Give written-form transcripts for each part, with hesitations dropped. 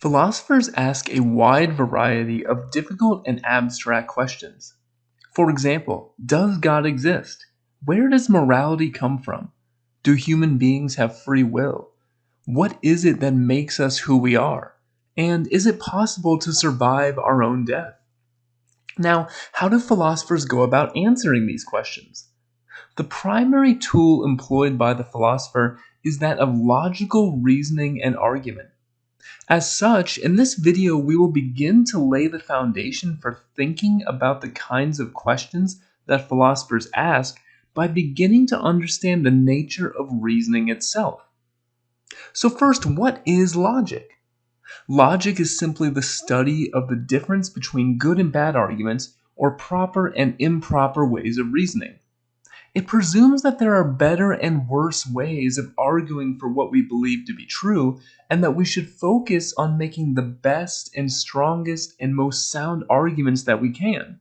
Philosophers ask a wide variety of difficult and abstract questions. For example, does God exist? Where does morality come from? Do human beings have free will? What is it that makes us who we are? And is it possible to survive our own death? Now, how do philosophers go about answering these questions? The primary tool employed by the philosopher is that of logical reasoning and argument. As such, in this video, we will begin to lay the foundation for thinking about the kinds of questions that philosophers ask by beginning to understand the nature of reasoning itself. So first, what is logic? Logic is simply the study of the difference between good and bad arguments or proper and improper ways of reasoning. It presumes that there are better and worse ways of arguing for what we believe to be true, and that we should focus on making the best and strongest and most sound arguments that we can.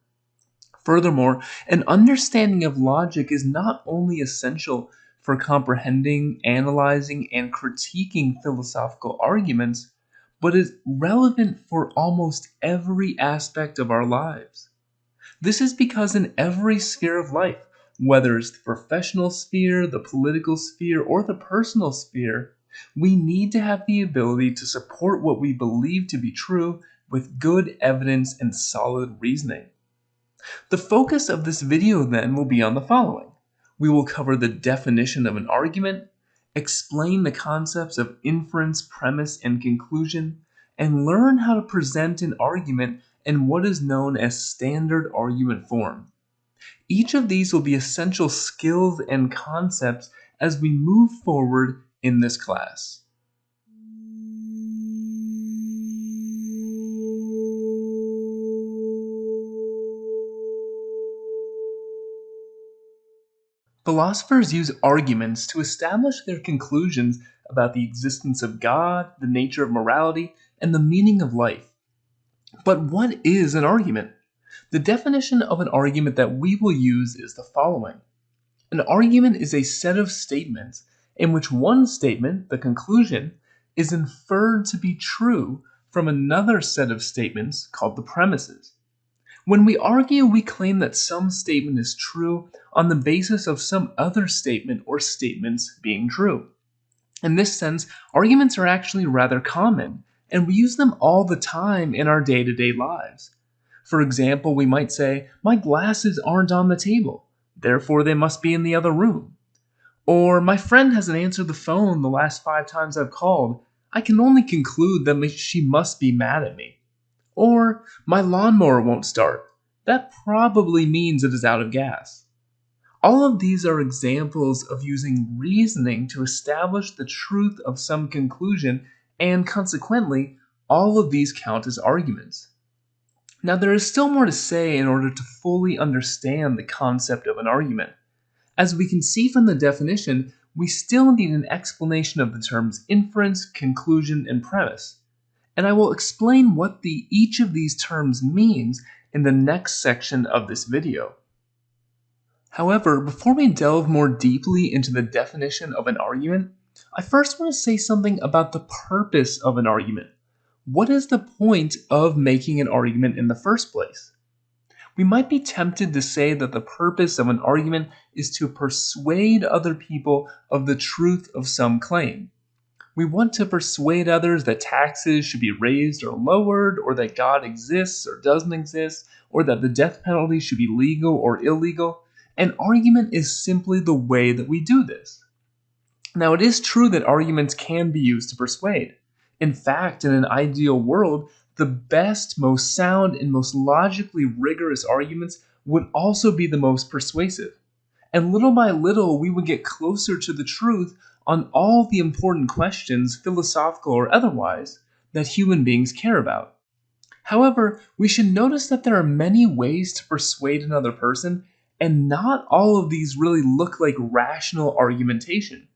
Furthermore, an understanding of logic is not only essential for comprehending, analyzing, and critiquing philosophical arguments, but is relevant for almost every aspect of our lives. This is because in every sphere of life, whether it's the professional sphere, the political sphere, or the personal sphere, we need to have the ability to support what we believe to be true with good evidence and solid reasoning. The focus of this video then will be on the following. We will cover the definition of an argument, explain the concepts of inference, premise, and conclusion, and learn how to present an argument in what is known as standard argument form. Each of these will be essential skills and concepts as we move forward in this class. Philosophers use arguments to establish their conclusions about the existence of God, the nature of morality, and the meaning of life. But what is an argument? The definition of an argument that we will use is the following. An argument is a set of statements in which one statement, the conclusion, is inferred to be true from another set of statements called the premises. When we argue, we claim that some statement is true on the basis of some other statement or statements being true. In this sense, arguments are actually rather common, and we use them all the time in our day-to-day lives. For example, we might say, my glasses aren't on the table, therefore they must be in the other room. Or, my friend hasn't answered the phone the last 5 times I've called, I can only conclude that she must be mad at me. Or, my lawnmower won't start, that probably means it is out of gas. All of these are examples of using reasoning to establish the truth of some conclusion, and consequently, all of these count as arguments. Now, there is still more to say in order to fully understand the concept of an argument. As we can see from the definition, we still need an explanation of the terms inference, conclusion, and premise. And I will explain what each of these terms means in the next section of this video. However, before we delve more deeply into the definition of an argument, I first want to say something about the purpose of an argument. What is the point of making an argument in the first place? We might be tempted to say that the purpose of an argument is to persuade other people of the truth of some claim. We want to persuade others that taxes should be raised or lowered, or that God exists or doesn't exist, or that the death penalty should be legal or illegal. An argument is simply the way that we do this. Now, it is true that arguments can be used to persuade. In fact, in an ideal world, the best, most sound, and most logically rigorous arguments would also be the most persuasive. And little by little, we would get closer to the truth on all the important questions, philosophical or otherwise, that human beings care about. However, we should notice that there are many ways to persuade another person, and not all of these really look like rational argumentation.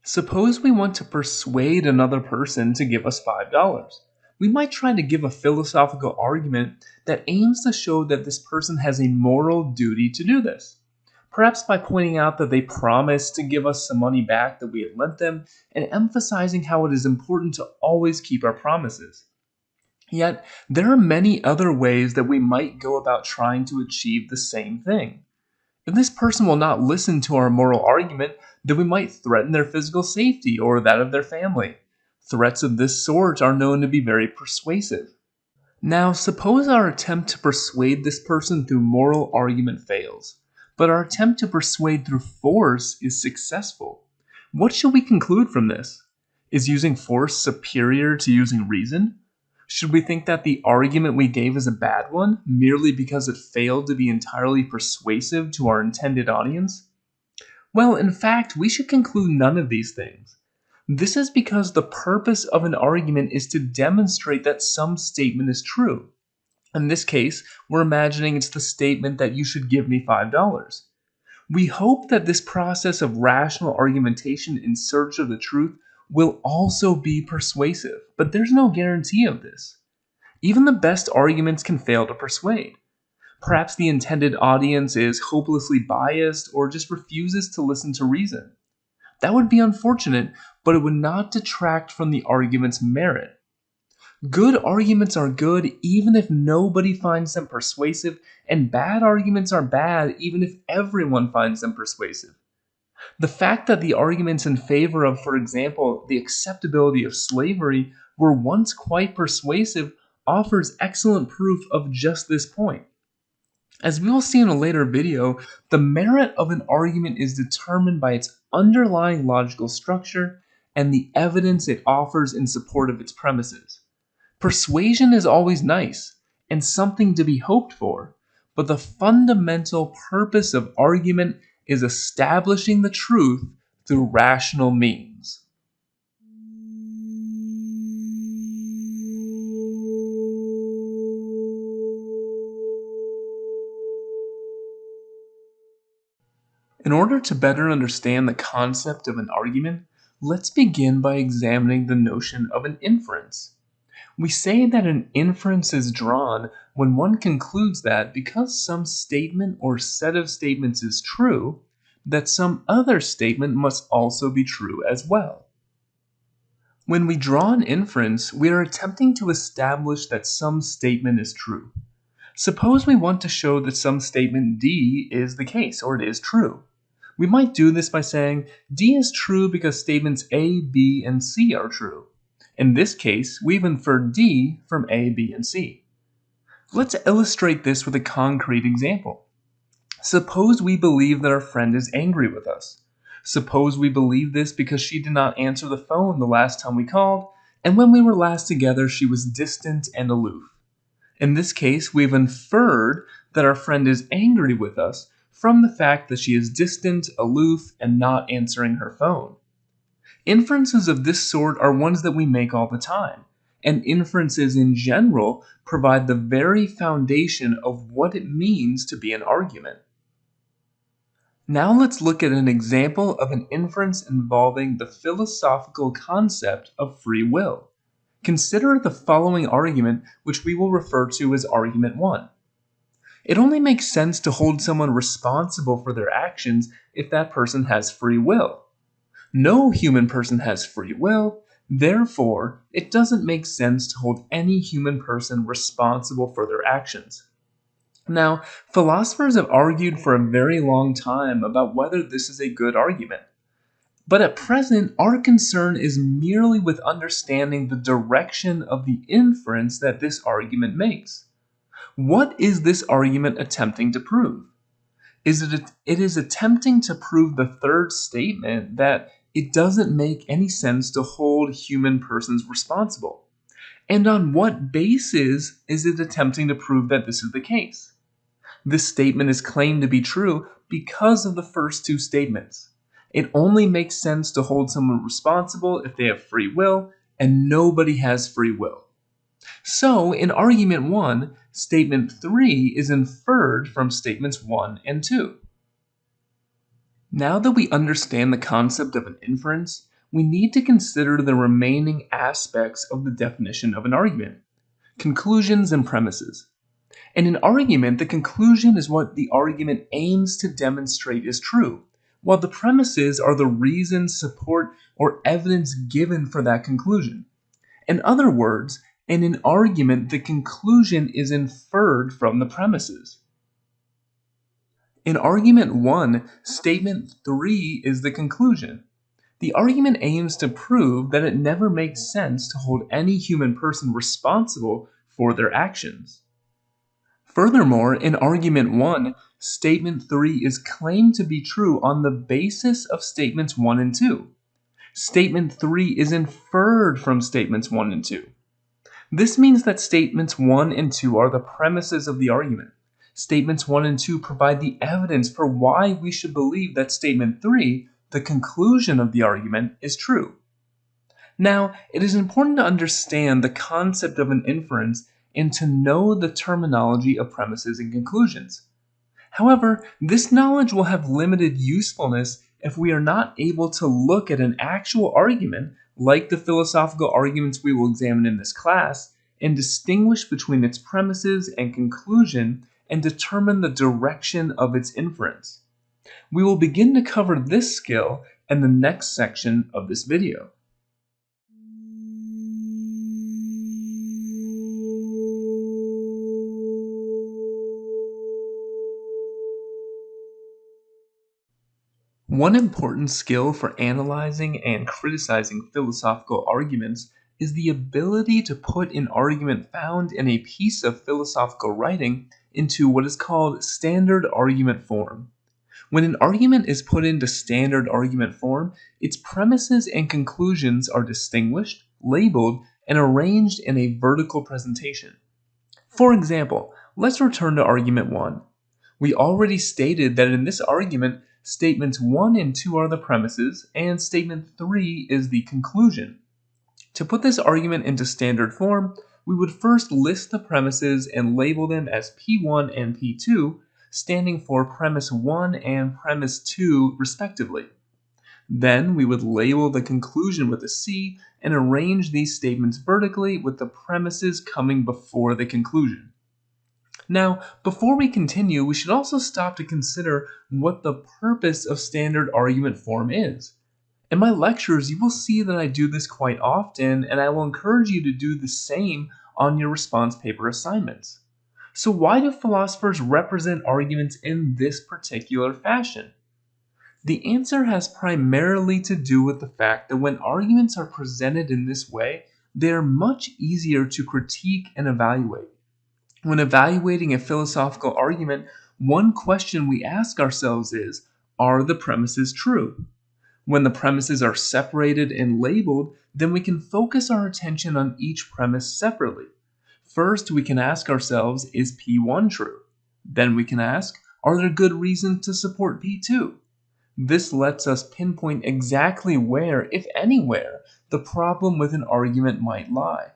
Suppose we want to persuade another person to give us $5. We might try to give a philosophical argument that aims to show that this person has a moral duty to do this. perhaps by pointing out that they promised to give us some money back that we had lent them, and emphasizing how it is important to always keep our promises. Yet, there are many other ways that we might go about trying to achieve the same thing. If this person will not listen to our moral argument, then we might threaten their physical safety or that of their family. Threats of this sort are known to be very persuasive. Now, suppose our attempt to persuade this person through moral argument fails, but our attempt to persuade through force is successful. What should we conclude from this? Is using force superior to using reason? Should we think that the argument we gave is a bad one merely because it failed to be entirely persuasive to our intended audience? Well, in fact, we should conclude none of these things. This is because the purpose of an argument is to demonstrate that some statement is true. In this case, we're imagining it's the statement that you should give me $5. We hope that this process of rational argumentation in search of the truth will also be persuasive, but there's no guarantee of this. Even the best arguments can fail to persuade. Perhaps the intended audience is hopelessly biased or just refuses to listen to reason. That would be unfortunate, but it would not detract from the argument's merit. Good arguments are good even if nobody finds them persuasive, and bad arguments are bad even if everyone finds them persuasive. The fact that the arguments in favor of, for example, the acceptability of slavery were once quite persuasive offers excellent proof of just this point. As we will see in a later video, the merit of an argument is determined by its underlying logical structure and the evidence it offers in support of its premises. Persuasion is always nice and something to be hoped for, but the fundamental purpose of argument is establishing the truth through rational means. In order to better understand the concept of an argument, let's begin by examining the notion of an inference. We say that an inference is drawn when one concludes that because some statement or set of statements is true, that some other statement must also be true as well. When we draw an inference, we are attempting to establish that some statement is true. Suppose we want to show that some statement D is the case, or it is true. We might do this by saying D is true because statements A, B, and C are true. In this case, we've inferred D from A, B, and C. Let's illustrate this with a concrete example. Suppose we believe that our friend is angry with us. Suppose we believe this because she did not answer the phone the last time we called, and when we were last together she was distant and aloof. In this case, we've inferred that our friend is angry with us from the fact that she is distant, aloof, and not answering her phone. Inferences of this sort are ones that we make all the time, and inferences in general provide the very foundation of what it means to be an argument. Now let's look at an example of an inference involving the philosophical concept of free will. Consider the following argument, which we will refer to as argument 1. It only makes sense to hold someone responsible for their actions if that person has free will. No human person has free will, therefore, it doesn't make sense to hold any human person responsible for their actions. Now, philosophers have argued for a very long time about whether this is a good argument. But at present, our concern is merely with understanding the direction of the inference that this argument makes. What is this argument attempting to prove? It is attempting to prove the third statement that it doesn't make any sense to hold human persons responsible. And on what basis is it attempting to prove that this is the case? This statement is claimed to be true because of the first two statements. It only makes sense to hold someone responsible if they have free will, and nobody has free will. So, in argument 1, statement 3 is inferred from statements 1 and 2. Now that we understand the concept of an inference, we need to consider the remaining aspects of the definition of an argument: conclusions and premises. In an argument, the conclusion is what the argument aims to demonstrate is true, while the premises are the reasons, support, or evidence given for that conclusion. In other words, in an argument, the conclusion is inferred from the premises. In argument 1, statement 3 is the conclusion. The argument aims to prove that it never makes sense to hold any human person responsible for their actions. Furthermore, in argument 1, statement 3 is claimed to be true on the basis of statements 1 and 2. Statement 3 is inferred from statements 1 and 2. This means that statements 1 and 2 are the premises of the argument. Statements 1 and 2 provide the evidence for why we should believe that statement 3, the conclusion of the argument, is true. Now, it is important to understand the concept of an inference and to know the terminology of premises and conclusions. However, this knowledge will have limited usefulness if we are not able to look at an actual argument, like the philosophical arguments we will examine in this class, and distinguish between its premises and conclusion and determine the direction of its inference. We will begin to cover this skill in the next section of this video. One important skill for analyzing and criticizing philosophical arguments is the ability to put an argument found in a piece of philosophical writing into what is called standard argument form. When an argument is put into standard argument form, its premises and conclusions are distinguished, labeled, and arranged in a vertical presentation. For example, let's return to argument 1. We already stated that in this argument, statements 1 and 2 are the premises, and statement 3 is the conclusion. To put this argument into standard form, we would first list the premises and label them as P1 and P2, standing for premise 1 and premise 2 respectively. Then we would label the conclusion with a C and arrange these statements vertically with the premises coming before the conclusion. Now, before we continue, we should also stop to consider what the purpose of standard argument form is. In my lectures, you will see that I do this quite often, and I will encourage you to do the same on your response paper assignments. So why do philosophers represent arguments in this particular fashion? The answer has primarily to do with the fact that when arguments are presented in this way, they are much easier to critique and evaluate. When evaluating a philosophical argument, one question we ask ourselves is, are the premises true? When the premises are separated and labeled, then we can focus our attention on each premise separately. First, we can ask ourselves, is P1 true? Then we can ask, are there good reasons to support P2? This lets us pinpoint exactly where, if anywhere, the problem with an argument might lie.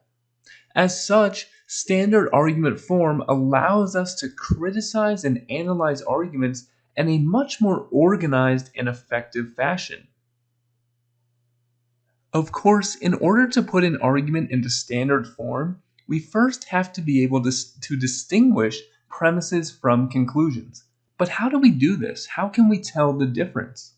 As such, standard argument form allows us to criticize and analyze arguments in a much more organized and effective fashion. Of course, in order to put an argument into standard form, we first have to be able to distinguish premises from conclusions. But how do we do this? How can we tell the difference?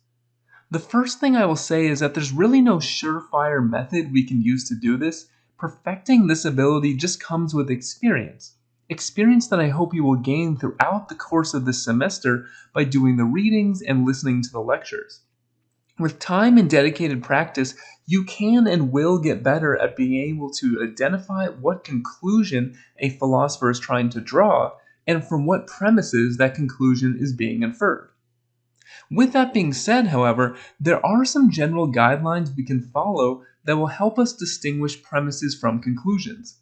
The first thing I will say is that there's really no surefire method we can use to do this. Perfecting this ability just comes with experience. Experience that I hope you will gain throughout the course of this semester by doing the readings and listening to the lectures. With time and dedicated practice, you can and will get better at being able to identify what conclusion a philosopher is trying to draw and from what premises that conclusion is being inferred. With that being said, however, there are some general guidelines we can follow that will help us distinguish premises from conclusions.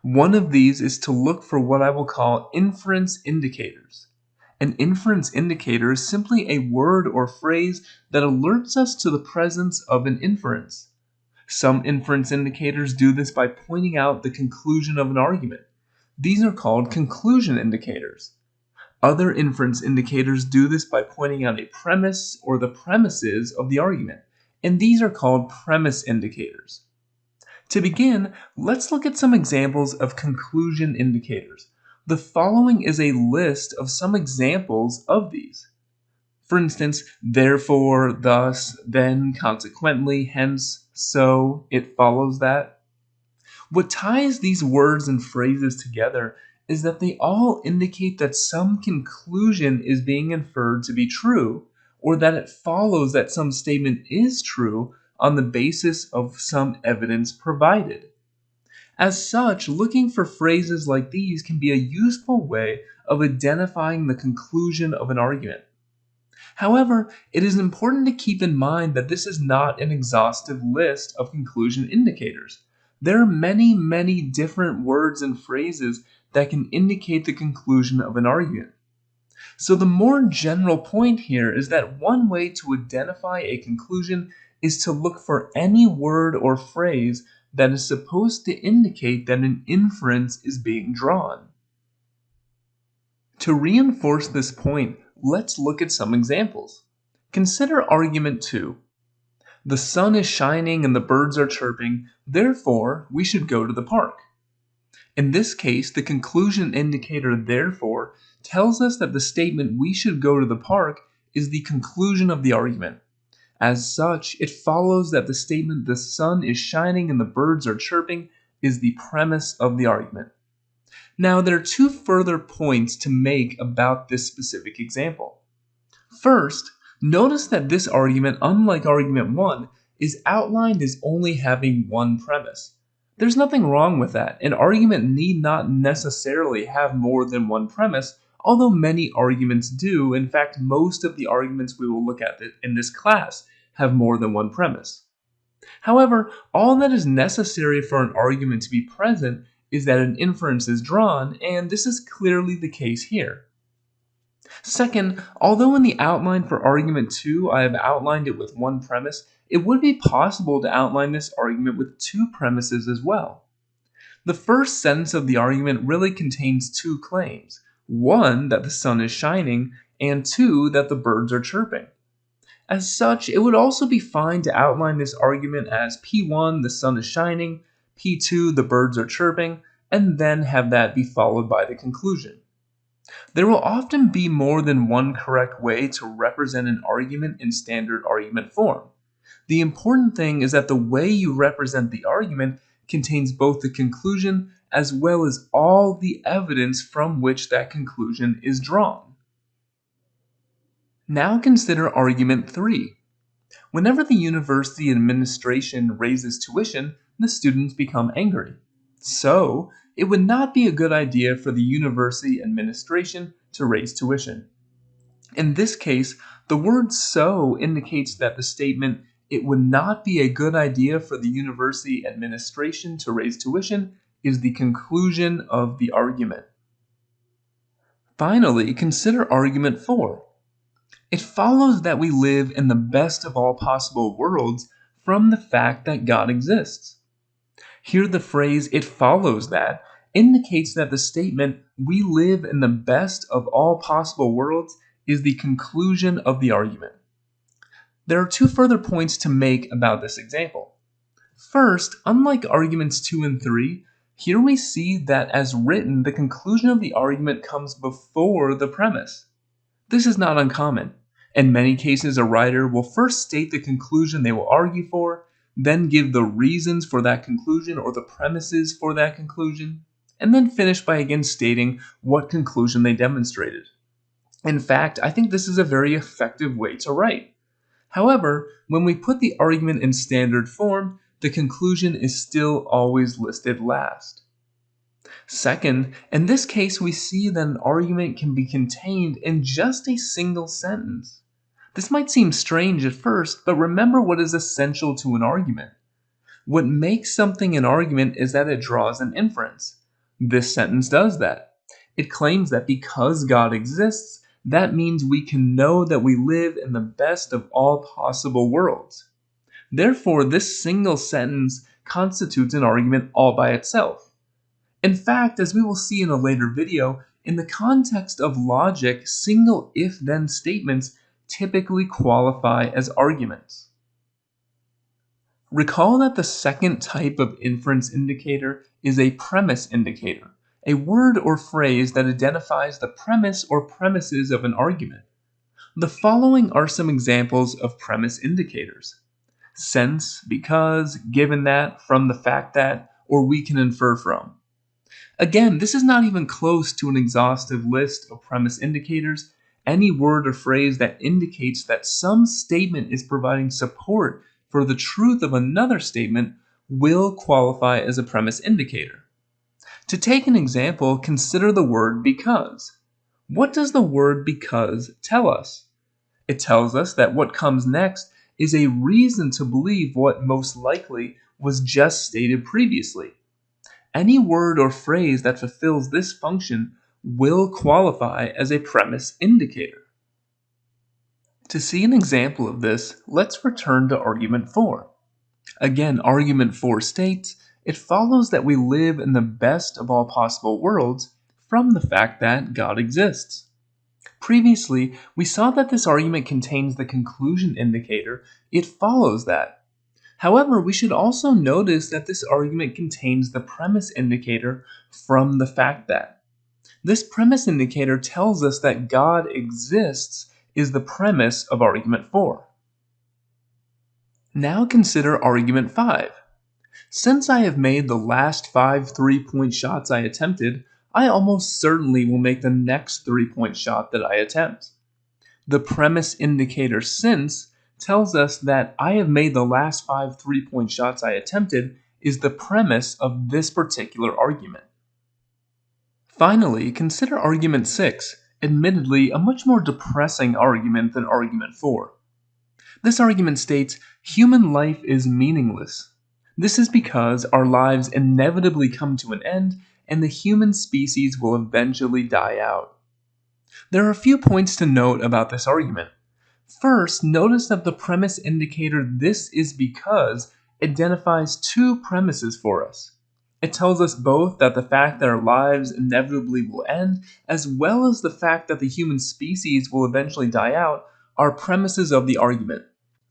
One of these is to look for what I will call inference indicators. An inference indicator is simply a word or phrase that alerts us to the presence of an inference. Some inference indicators do this by pointing out the conclusion of an argument. These are called conclusion indicators. Other inference indicators do this by pointing out a premise or the premises of the argument, and these are called premise indicators. To begin, let's look at some examples of conclusion indicators. The following is a list of some examples of these. For instance, therefore, thus, then, consequently, hence, so, it follows that. What ties these words and phrases together is that they all indicate that some conclusion is being inferred to be true, or that it follows that some statement is true on the basis of some evidence provided. As such, looking for phrases like these can be a useful way of identifying the conclusion of an argument. However, it is important to keep in mind that this is not an exhaustive list of conclusion indicators. There are many, many different words and phrases that can indicate the conclusion of an argument. So the more general point here is that one way to identify a conclusion is to look for any word or phrase that is supposed to indicate that an inference is being drawn. To reinforce this point, let's look at some examples. Consider argument 2. The sun is shining and the birds are chirping, therefore we should go to the park. In this case, the conclusion indicator therefore tells us that the statement we should go to the park is the conclusion of the argument. As such, it follows that the statement the sun is shining and the birds are chirping is the premise of the argument. Now, there are two further points to make about this specific example. First, notice that this argument, unlike argument 1, is outlined as only having one premise. There's nothing wrong with that. An argument need not necessarily have more than one premise, although many arguments do. In fact, most of the arguments we will look at in this class have more than one premise. However, all that is necessary for an argument to be present is that an inference is drawn, and this is clearly the case here. Second, although in the outline for argument 2 I have outlined it with one premise, it would be possible to outline this argument with two premises as well. The first sentence of the argument really contains two claims. One, that the sun is shining, and two, that the birds are chirping. As such, it would also be fine to outline this argument as P1, the sun is shining, P2, the birds are chirping, and then have that be followed by the conclusion. There will often be more than one correct way to represent an argument in standard argument form. The important thing is that the way you represent the argument contains both the conclusion as well as all the evidence from which that conclusion is drawn. Now consider argument 3. Whenever the university administration raises tuition, the students become angry. So, it would not be a good idea for the university administration to raise tuition. In this case, the word so indicates that the statement, it would not be a good idea for the university administration to raise tuition, is the conclusion of the argument. Finally, consider argument 4. It follows that we live in the best of all possible worlds from the fact that God exists. Here the phrase, it follows that, indicates that the statement, we live in the best of all possible worlds, is the conclusion of the argument. There are two further points to make about this example. First, unlike arguments 2 and 3, here we see that as written, the conclusion of the argument comes before the premise. This is not uncommon. In many cases, a writer will first state the conclusion they will argue for, then give the reasons for that conclusion or the premises for that conclusion, and then finish by again stating what conclusion they demonstrated. In fact, I think this is a very effective way to write. However, when we put the argument in standard form, the conclusion is still always listed last. Second, in this case, we see that an argument can be contained in just a single sentence. This might seem strange at first, but remember what is essential to an argument. What makes something an argument is that it draws an inference. This sentence does that. It claims that because God exists, that means we can know that we live in the best of all possible worlds. Therefore, this single sentence constitutes an argument all by itself. In fact, as we will see in a later video, in the context of logic, single if-then statements typically qualify as arguments. Recall that the second type of inference indicator is a premise indicator, a word or phrase that identifies the premise or premises of an argument. The following are some examples of premise indicators: since, because, given that, from the fact that, or we can infer from. Again, this is not even close to an exhaustive list of premise indicators. Any word or phrase that indicates that some statement is providing support for the truth of another statement will qualify as a premise indicator. To take an example, consider the word because. What does the word because tell us? It tells us that what comes next is a reason to believe what most likely was just stated previously. Any word or phrase that fulfills this function will qualify as a premise indicator. To see an example of this, let's return to argument 4. Again, argument 4 states, it follows that we live in the best of all possible worlds from the fact that God exists. Previously, we saw that this argument contains the conclusion indicator, it follows that. However, we should also notice that this argument contains the premise indicator from the fact that. This premise indicator tells us that God exists is the premise of argument 4. Now consider argument 5. Since I have made the last 5 3-point shots I attempted, I almost certainly will make the next 3-point shot that I attempt. The premise indicator since tells us that I have made the last 5 3-point shots I attempted is the premise of this particular argument. Finally, consider argument 6, admittedly a much more depressing argument than argument 4. This argument states, human life is meaningless. This is because our lives inevitably come to an end and the human species will eventually die out. There are a few points to note about this argument. First, notice that the premise indicator "this is because" identifies two premises for us. It tells us both that the fact that our lives inevitably will end, as well as the fact that the human species will eventually die out, are premises of the argument.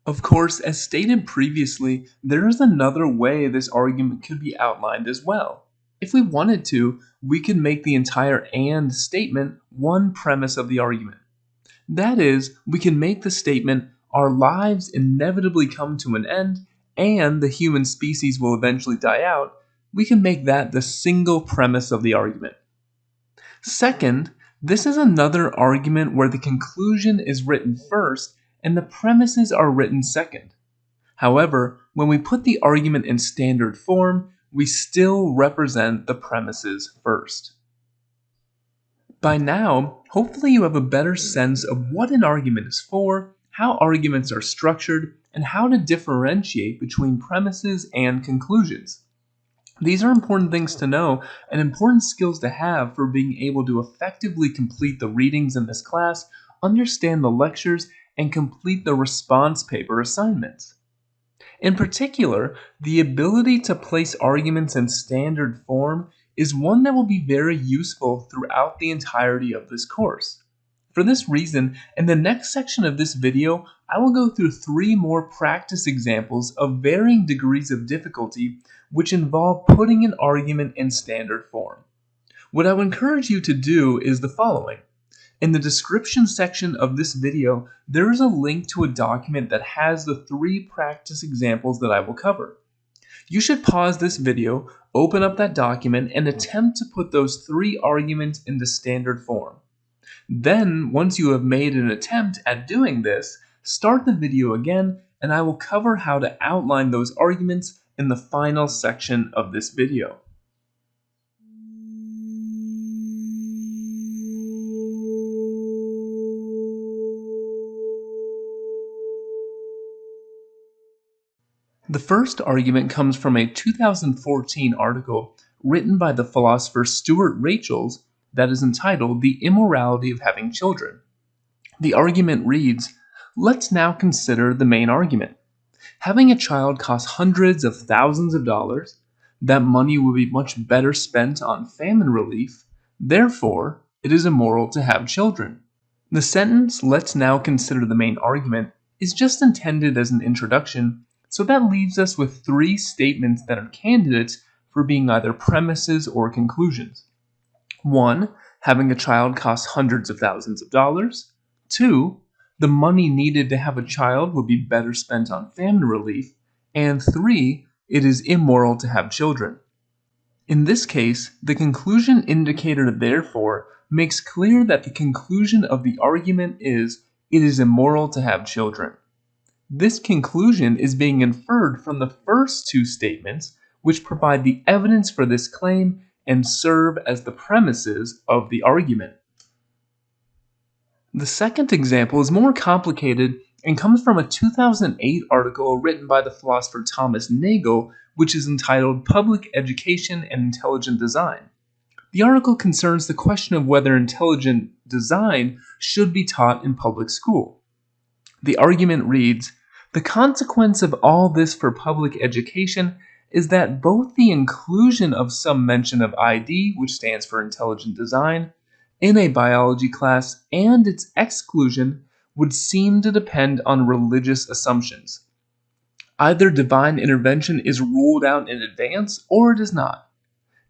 Of course, as stated previously, there is another way this argument could be outlined as well. If we wanted to, we could make the entire "and" statement one premise of the argument. That is, we can make the statement, our lives inevitably come to an end, and the human species will eventually die out, we can make that the single premise of the argument. Second, this is another argument where the conclusion is written first and the premises are written second. However, when we put the argument in standard form, we still represent the premises first. By now, hopefully you have a better sense of what an argument is for, how arguments are structured, and how to differentiate between premises and conclusions. These are important things to know and important skills to have for being able to effectively complete the readings in this class, understand the lectures, and complete the response paper assignments. In particular, the ability to place arguments in standard form is one that will be very useful throughout the entirety of this course. For this reason, in the next section of this video, I will go through 3 more practice examples of varying degrees of difficulty which involve putting an argument in standard form. What I would encourage you to do is the following. In the description section of this video, there is a link to a document that has the 3 practice examples that I will cover. You should pause this video, open up that document, and attempt to put those 3 arguments into standard form. Then, once you have made an attempt at doing this, start the video again, and I will cover how to outline those arguments in the final section of this video. The first argument comes from a 2014 article written by the philosopher Stuart Rachels that is entitled "The Immorality of Having Children." The argument reads, let's now consider the main argument. Having a child costs hundreds of thousands of dollars. That money would be much better spent on famine relief. Therefore, it is immoral to have children. The sentence, let's now consider the main argument, is just intended as an introduction, so that leaves us with 3 statements that are candidates for being either premises or conclusions. 1. Having a child costs hundreds of thousands of dollars. 2. The money needed to have a child would be better spent on family relief. And 3. It is immoral to have children. In this case, the conclusion indicator therefore makes clear that the conclusion of the argument is it is immoral to have children. This conclusion is being inferred from the first two statements, which provide the evidence for this claim and serve as the premises of the argument. The second example is more complicated and comes from a 2008 article written by the philosopher Thomas Nagel, which is entitled Public Education and Intelligent Design. The article concerns the question of whether intelligent design should be taught in public school. The argument reads, "The consequence of all this for public education is that both the inclusion of some mention of ID, which stands for intelligent design, in a biology class and its exclusion would seem to depend on religious assumptions. Either divine intervention is ruled out in advance or it is not.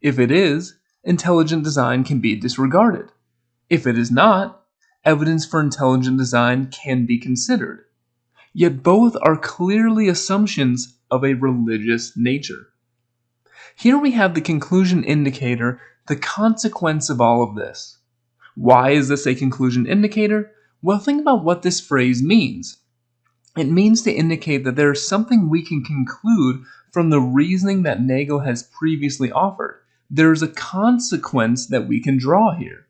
If it is, intelligent design can be disregarded. If it is not, evidence for intelligent design can be considered. Yet both are clearly assumptions of a religious nature." Here we have the conclusion indicator, the consequence of all of this. Why is this a conclusion indicator? Well, think about what this phrase means. It means to indicate that there is something we can conclude from the reasoning that Nagel has previously offered. There is a consequence that we can draw here.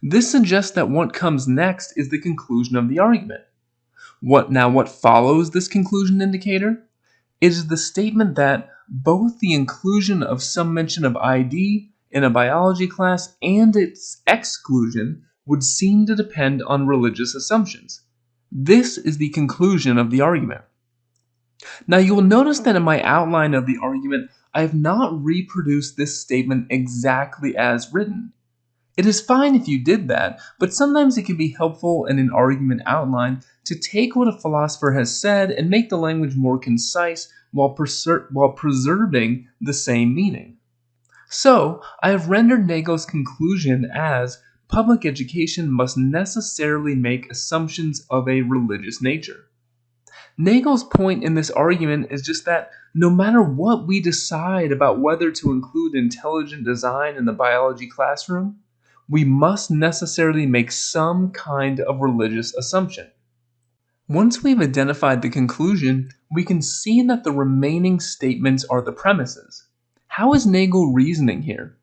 This suggests that what comes next is the conclusion of the argument. What follows this conclusion indicator? It is the statement that both the inclusion of some mention of ID in a biology class and its exclusion would seem to depend on religious assumptions. This is the conclusion of the argument. Now you will notice that in my outline of the argument, I have not reproduced this statement exactly as written. It is fine if you did that, but sometimes it can be helpful in an argument outline to take what a philosopher has said and make the language more concise while preserving the same meaning. So, I have rendered Nagel's conclusion as public education must necessarily make assumptions of a religious nature. Nagel's point in this argument is just that no matter what we decide about whether to include intelligent design in the biology classroom, we must necessarily make some kind of religious assumption. Once we've identified the conclusion, we can see that the remaining statements are the premises. How is Nagel reasoning here?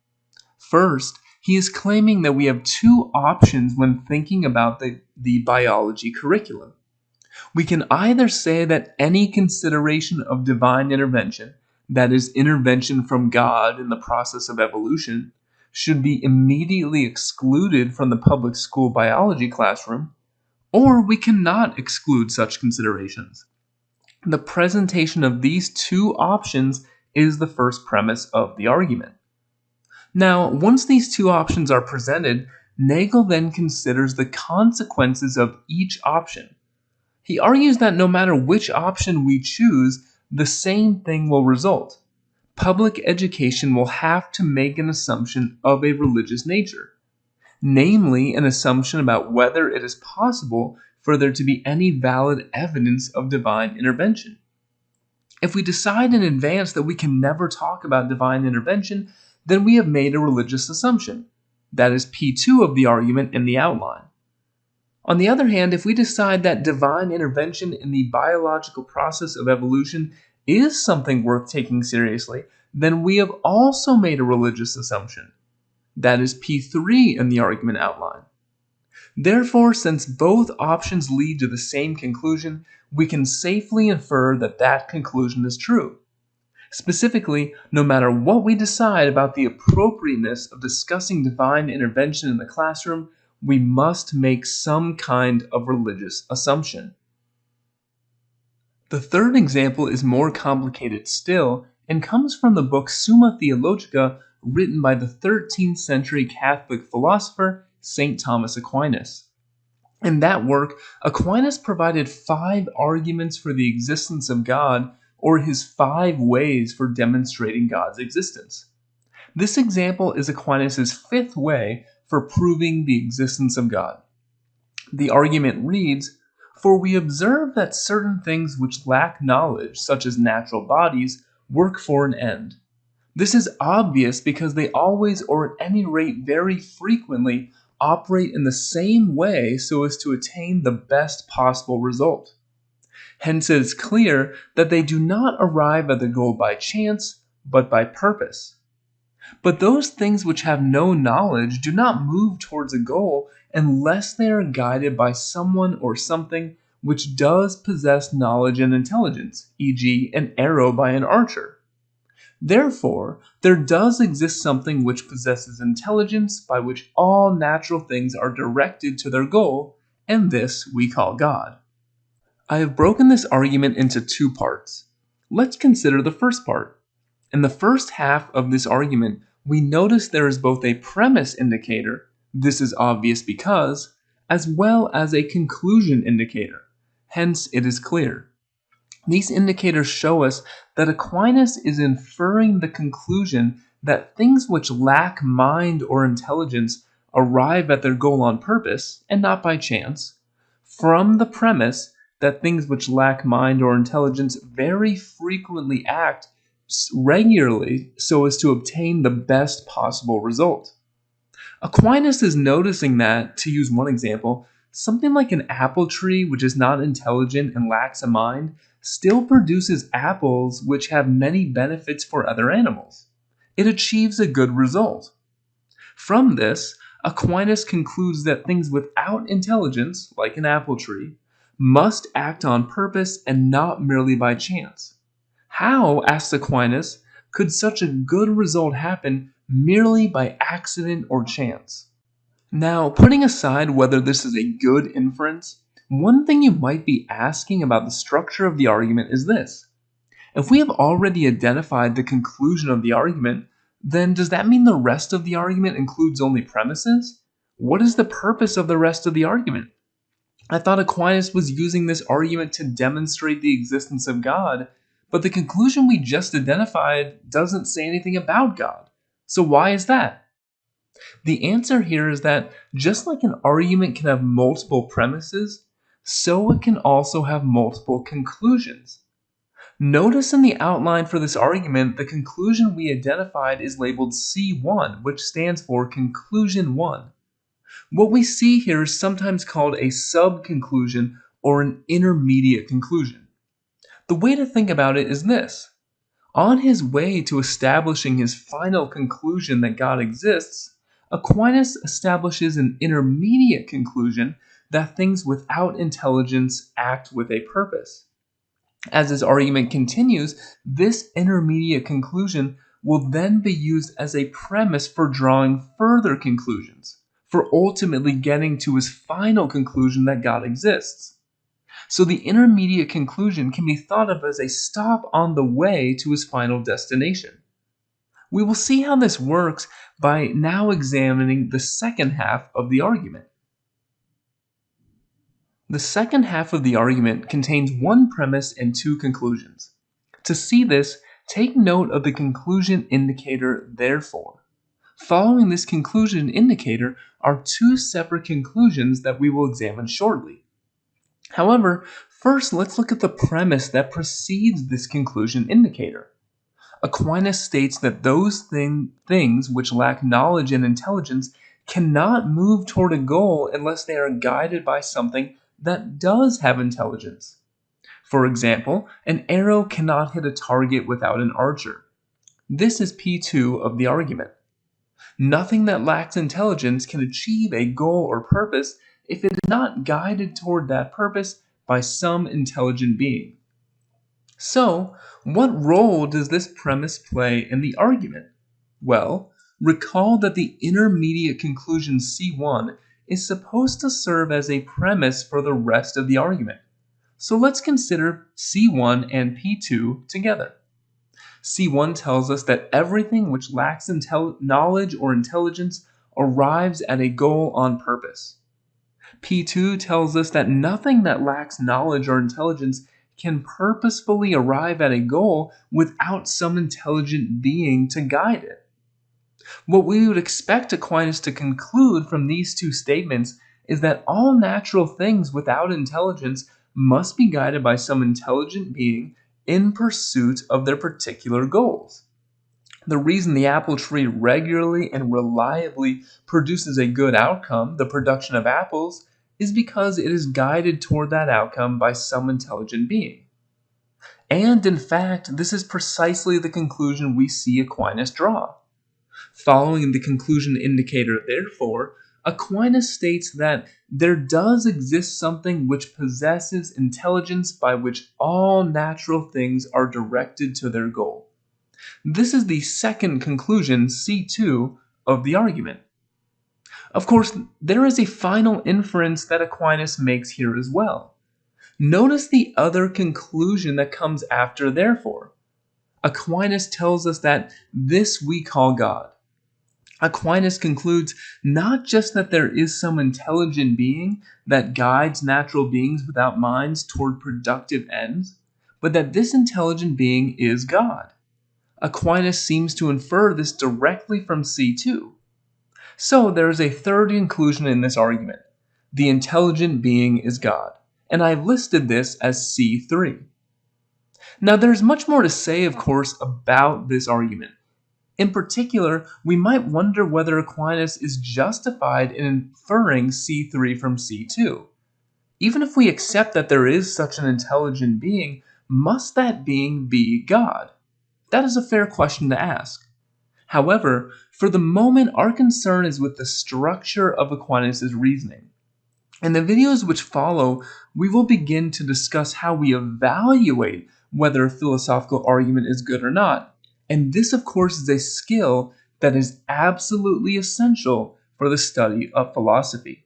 First, he is claiming that we have two options when thinking about the biology curriculum. We can either say that any consideration of divine intervention, that is, intervention from God in the process of evolution, should be immediately excluded from the public school biology classroom, or we cannot exclude such considerations. The presentation of these two options is the first premise of the argument. Now, once these two options are presented, Nagel then considers the consequences of each option. He argues that no matter which option we choose, the same thing will result. Public education will have to make an assumption of a religious nature, namely an assumption about whether it is possible for there to be any valid evidence of divine intervention. If we decide in advance that we can never talk about divine intervention, then we have made a religious assumption. That is P2 of the argument in the outline. On the other hand, if we decide that divine intervention in the biological process of evolution is something worth taking seriously, then we have also made a religious assumption. That is P3 in the argument outline. Therefore, since both options lead to the same conclusion, we can safely infer that that conclusion is true. Specifically, no matter what we decide about the appropriateness of discussing divine intervention in the classroom, we must make some kind of religious assumption. The third example is more complicated still and comes from the book Summa Theologica, written by the 13th century Catholic philosopher St. Thomas Aquinas. In that work, Aquinas provided 5 arguments for the existence of God, or his 5 ways for demonstrating God's existence. This example is Aquinas' fifth way for proving the existence of God. The argument reads, "For we observe that certain things which lack knowledge, such as natural bodies, work for an end. This is obvious because they always, or at any rate very frequently, operate in the same way so as to attain the best possible result. Hence it is clear that they do not arrive at the goal by chance, but by purpose. But those things which have no knowledge do not move towards a goal unless they are guided by someone or something which does possess knowledge and intelligence, e.g., an arrow by an archer. Therefore, there does exist something which possesses intelligence by which all natural things are directed to their goal, and this we call God." I have broken this argument into two parts. Let's consider the first part. In the first half of this argument, we notice there is both a premise indicator, "this is obvious because," as well as a conclusion indicator, "hence it is clear." These indicators show us that Aquinas is inferring the conclusion that things which lack mind or intelligence arrive at their goal on purpose, and not by chance, from the premise that things which lack mind or intelligence very frequently act regularly so as to obtain the best possible result. Aquinas is noticing that, to use one example, something like an apple tree which is not intelligent and lacks a mind still produces apples which have many benefits for other animals. It achieves a good result. From this, Aquinas concludes that things without intelligence, like an apple tree, must act on purpose and not merely by chance. How, asks Aquinas, could such a good result happen merely by accident or chance? Now, putting aside whether this is a good inference, one thing you might be asking about the structure of the argument is this. If we have already identified the conclusion of the argument, then does that mean the rest of the argument includes only premises? What is the purpose of the rest of the argument? I thought Aquinas was using this argument to demonstrate the existence of God, but the conclusion we just identified doesn't say anything about God. So why is that? The answer here is that just like an argument can have multiple premises, so it can also have multiple conclusions. Notice in the outline for this argument, the conclusion we identified is labeled C1, which stands for Conclusion 1. What we see here is sometimes called a sub-conclusion or an intermediate conclusion. The way to think about it is this. On his way to establishing his final conclusion that God exists, Aquinas establishes an intermediate conclusion that things without intelligence act with a purpose. As his argument continues, this intermediate conclusion will then be used as a premise for drawing further conclusions, for ultimately getting to his final conclusion that God exists. So the intermediate conclusion can be thought of as a stop on the way to his final destination. We will see how this works by now examining the second half of the argument. The second half of the argument contains one premise and two conclusions. To see this, take note of the conclusion indicator therefore. Following this conclusion indicator are two separate conclusions that we will examine shortly. However, first let's look at the premise that precedes this conclusion indicator. Aquinas states that those things which lack knowledge and intelligence cannot move toward a goal unless they are guided by something that does have intelligence. For example, an arrow cannot hit a target without an archer. This is P2 of the argument. Nothing that lacks intelligence can achieve a goal or purpose if it is not guided toward that purpose by some intelligent being. So, what role does this premise play in the argument? Well, recall that the intermediate conclusion C1 is supposed to serve as a premise for the rest of the argument. So let's consider C1 and P2 together. C1 tells us that everything which lacks knowledge or intelligence arrives at a goal on purpose. P2 tells us that nothing that lacks knowledge or intelligence can purposefully arrive at a goal without some intelligent being to guide it. What we would expect Aquinas to conclude from these two statements is that all natural things without intelligence must be guided by some intelligent being in pursuit of their particular goals. The reason the apple tree regularly and reliably produces a good outcome, the production of apples, is because it is guided toward that outcome by some intelligent being. And in fact, this is precisely the conclusion we see Aquinas draw. Following the conclusion indicator, therefore, Aquinas states that there does exist something which possesses intelligence by which all natural things are directed to their goal. This is the second conclusion, C2, of the argument. Of course, there is a final inference that Aquinas makes here as well. Notice the other conclusion that comes after therefore. Aquinas tells us that this we call God. Aquinas concludes not just that there is some intelligent being that guides natural beings without minds toward productive ends, but that this intelligent being is God. Aquinas seems to infer this directly from C2. So there is a third conclusion in this argument. The intelligent being is God, and I've listed this as C3. Now there's much more to say, of course, about this argument. In particular, we might wonder whether Aquinas is justified in inferring C3 from C2. Even if we accept that there is such an intelligent being, must that being be God? That is a fair question to ask. However, for the moment, our concern is with the structure of Aquinas' reasoning. In the videos which follow, we will begin to discuss how we evaluate whether a philosophical argument is good or not. And this, of course, is a skill that is absolutely essential for the study of philosophy.